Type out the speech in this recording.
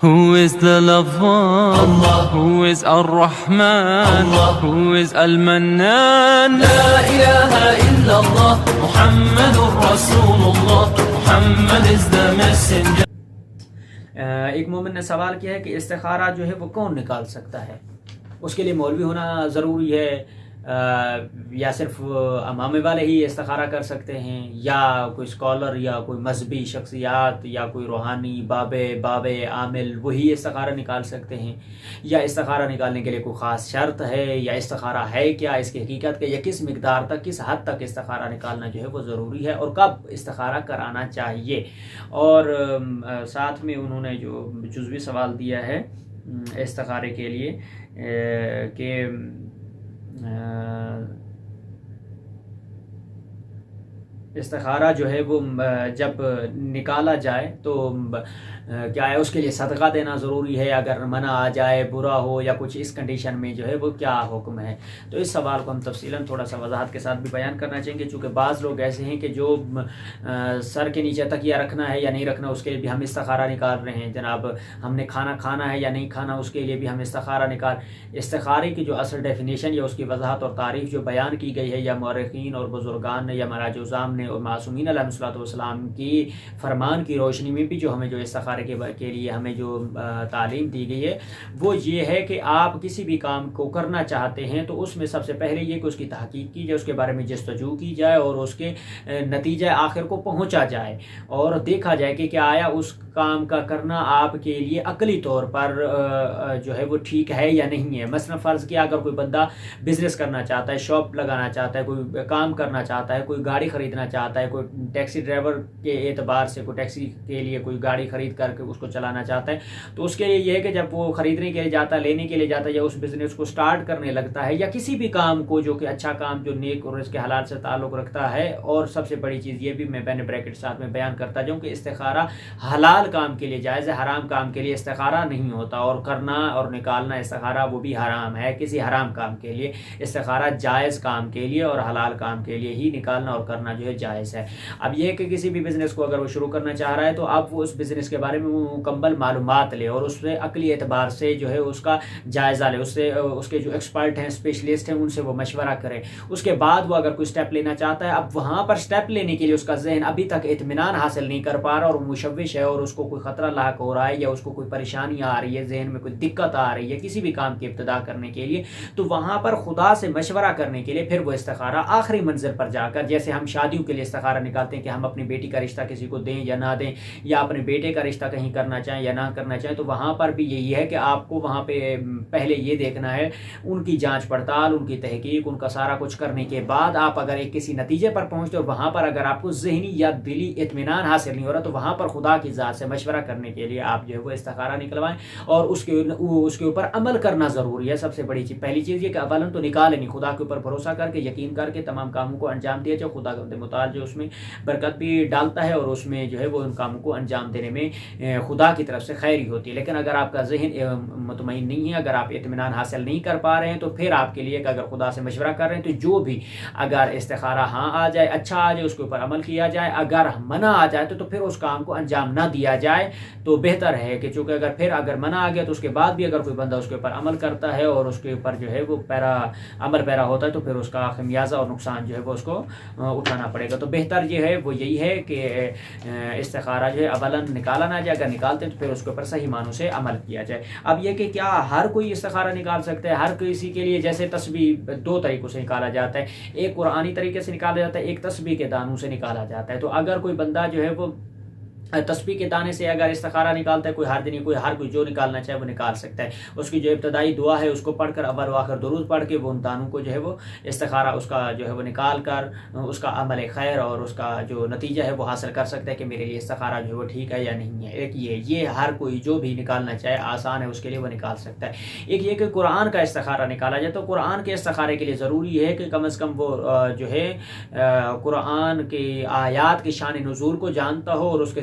Who is the Lafwan? Allah. Who is Ar-Rahman? Allah. Who is Al-Mannan? La ilaha illallah, Muhammadur Rasulullah, Muhammad is the messenger. ایک مومن نے سوال کیا ہے کہ استخارہ جو ہے وہ کون نکال سکتا ہے؟ اس کے لیے مولوی ہونا ضروری ہے یا صرف امامے والے ہی استخارہ کر سکتے ہیں، یا کوئی اسکالر یا کوئی مذہبی شخصیات یا کوئی روحانی بابے عامل وہی استخارہ نکال سکتے ہیں، یا استخارہ نکالنے کے لیے کوئی خاص شرط ہے، یا استخارہ ہے کیا، اس کی حقیقت یا کس مقدار تک کس حد تک استخارہ نکالنا جو ہے وہ ضروری ہے، اور کب استخارہ کرانا چاہیے؟ اور ساتھ میں انہوں نے جو جزوی سوال دیا ہے استخارے کے لیے کہ استخارہ جو ہے وہ جب نکالا جائے تو کیا ہے اس کے لیے صدقہ دینا ضروری ہے، اگر منع آ جائے، برا ہو یا کچھ اس کنڈیشن میں جو ہے وہ کیا حکم ہے؟ تو اس سوال کو ہم تفصیلاً تھوڑا سا وضاحت کے ساتھ بھی بیان کرنا چاہیں گے، چونکہ بعض لوگ ایسے ہیں کہ جو سر کے نیچے تکیہ رکھنا ہے یا نہیں رکھنا اس کے لیے بھی ہم استخارہ نکال رہے ہیں، جناب ہم نے کھانا کھانا ہے یا نہیں کھانا اس کے لیے بھی ہم استخارہ استخارے کی جو اصل ڈیفینیشن یا اس کی وضاحت اور تعریف جو بیان کی گئی ہے یا مورخین اور بزرگان نے یا مراجع عظام نے اور معصومین علیہ الصلوۃ والسلام کی فرمان کی روشنی میں بھی جو ہمیں جو استخارے کے لیے ہمیں جو تعلیم دی گئی ہے وہ یہ ہے کہ آپ کسی بھی کام کو کرنا چاہتے ہیں تو اس میں سب سے پہلے یہ کہ اس کی تحقیق کی جائے، اس کے بارے میں جستجو کی جائے اور اس کے نتیجہ آخر کو پہنچا جائے اور دیکھا جائے کہ کیا آیا اس کام کا کرنا آپ کے لیے عقلی طور پر جو ہے وہ ٹھیک ہے یا نہیں ہے۔ مثلا فرض کیا اگر کوئی بندہ بزنس کرنا چاہتا ہے، شاپ لگانا چاہتا ہے، کوئی کام کرنا چاہتا ہے، کوئی گاڑی خریدنا چاہتا ہے، کوئی ٹیکسی ڈرائیور کے اعتبار سے کوئی ٹیکسی کے لیے کوئی گاڑی خرید کر کے اس کو چلانا چاہتا ہے، تو اس کے لیے یہ ہے کہ جب وہ خریدنے کے لیے جاتا ہے، لینے کے لیے جاتا ہے یا اس بزنس کو سٹارٹ کرنے لگتا ہے یا کسی بھی کام کو جو کہ اچھا کام جو نیک اور اس کے حلال سے تعلق رکھتا ہے، اور سب سے بڑی چیز یہ بھی میں بین بریکٹ ساتھ میں بیان کرتا جاؤں کہ استخارہ حلال کام کے لیے جائز ہے، حرام کام کے لیے استخارہ نہیں ہوتا، اور کرنا اور نکالنا استخارہ وہ بھی حرام ہے کسی حرام کام کے لیے۔ استخارہ جائز کام کے لیے اور حلال کام کے لیے ہی نکالنا اور کرنا جو ہے جائز ہے۔ اب یہ کہ کسی بھی بزنس کو اگر وہ شروع کرنا چاہ رہا ہے تو اب وہ اس بزنس کے بارے میں مکمل معلومات لے اور اس سے عقلی اعتبار سے جو ہے اس کا جائزہ لے، اس سے اس کے جو ایکسپرٹ ہیں، اسپیشلسٹ ہیں، ان سے وہ مشورہ کرے۔ اس کے بعد وہ اگر کوئی سٹیپ لینا چاہتا ہے، اب وہاں پر سٹیپ لینے کے لیے اس کا ذہن ابھی تک اطمینان حاصل نہیں کر پا رہا اور مشوش ہے اور اس کو کوئی خطرہ لاحق ہو رہا ہے یا اس کو کوئی پریشانی آ رہی ہے، ذہن میں کوئی دقت آ رہی ہے کسی بھی کام کی ابتدا کرنے کے لیے، تو وہاں پر خدا سے مشورہ کرنے کے لیے پھر وہ استخارہ آخری منزل پر جا کر، جیسے ہم شادیوں کے لیے استخارہ نکالتے ہیں کہ ہم اپنی بیٹی کا رشتہ کسی کو دیں یا نہ دیں، یا اپنے بیٹے کا رشتہ کہیں کرنا چاہیں یا نہ کرنا چاہیں، تو وہاں پر بھی یہی ہے کہ آپ کو وہاں پہ پہلے یہ دیکھنا ہے ان کی جانچ پڑتال، ان کی تحقیق، ان کا سارا کچھ کرنے کے بعد آپ اگر ایک کسی نتیجے پر پہنچتے اور وہاں پر اگر آپ کو ذہنی یا دلی اطمینان حاصل نہیں ہو رہا تو وہاں پر خدا کی ذات سے مشورہ کرنے کے لیے آپ جو ہے وہ استخارہ نکلوائیں، اور اس کے اوپر عمل کرنا ضروری ہے۔ سب سے بڑی چیز پہلی چیز یہ کہ اولاً تو نکالے نہیں، خدا کے اوپر بھروسہ کر کے یقین کر کے تمام کاموں کو انجام دیا جائے، خدا متعال جو اس میں برکت بھی ڈالتا ہے اور اس میں جو ہے وہ ان کاموں کو انجام دینے میں خدا کی طرف سے خیر ہی ہوتی ہے۔ لیکن اگر آپ کا ذہن مطمئن نہیں ہے، اگر آپ اطمینان حاصل نہیں کر پا رہے ہیں تو پھر آپ کے لیے کہ اگر خدا سے مشورہ کر رہے ہیں تو جو بھی اگر استخارہ ہاں آ جائے، اچھا آ جائے، اس کے اوپر عمل کیا جائے، اگر منع آ جائے تو پھر اس کام کو انجام نہ دیا جائے تو بہتر ہے، کہ چونکہ اگر منع آ گیا تو اس کے بعد بھی اگر کوئی بندہ اس کے اوپر عمل کرتا ہے اور اس کے اوپر جو ہے وہ عمل پیرا ہوتا ہے تو پھر اس کا خمیازہ اور نقصان جو ہے وہ اس کو اٹھانا پڑے گا۔ تو بہتر یہ ہے وہ یہی ہے کہ استخارہ جو ہے اولاً نکالا نہ جائے، اگر نکالتے ہیں تو پھر اس کے اوپر صحیح معنوں سے عمل کیا جائے۔ اب یہ کہ کیا ہر کوئی استخارہ نکال سکتا ہے؟ ہر کسی کے لیے جیسے تسبیح دو طریقوں سے نکالا جاتا ہے، ایک قرآنی طریقے سے نکالا جاتا ہے، ایک تسبیح کے دانوں سے نکالا جاتا ہے۔ تو اگر کوئی بندہ جو ہے وہ تسبیح کے دانے سے اگر استخارہ نکالتا ہے، کوئی ہر دن ہر کوئی جو نکالنا چاہے وہ نکال سکتا ہے، اس کی جو ابتدائی دعا ہے اس کو پڑھ کر اول و آخر درود پڑھ کے وہ ان دانوں کو جو ہے وہ استخارہ اس کا جو ہے وہ نکال کر اس کا عمل خیر اور اس کا جو نتیجہ ہے وہ حاصل کر سکتا ہے کہ میرے لیے استخارہ جو ہے وہ ٹھیک ہے یا نہیں ہے۔ ایک یہ ہر کوئی جو بھی نکالنا چاہے آسان ہے اس کے لیے وہ نکال سکتا ہے۔ ایک یہ کہ قرآن کا استخارہ نکالا جائے، تو قرآن کے استخارے کے لیے ضروری ہے کہ کم از کم وہ جو ہے قرآن کی آیات کی شان نزول کو جانتا ہو اور اس کے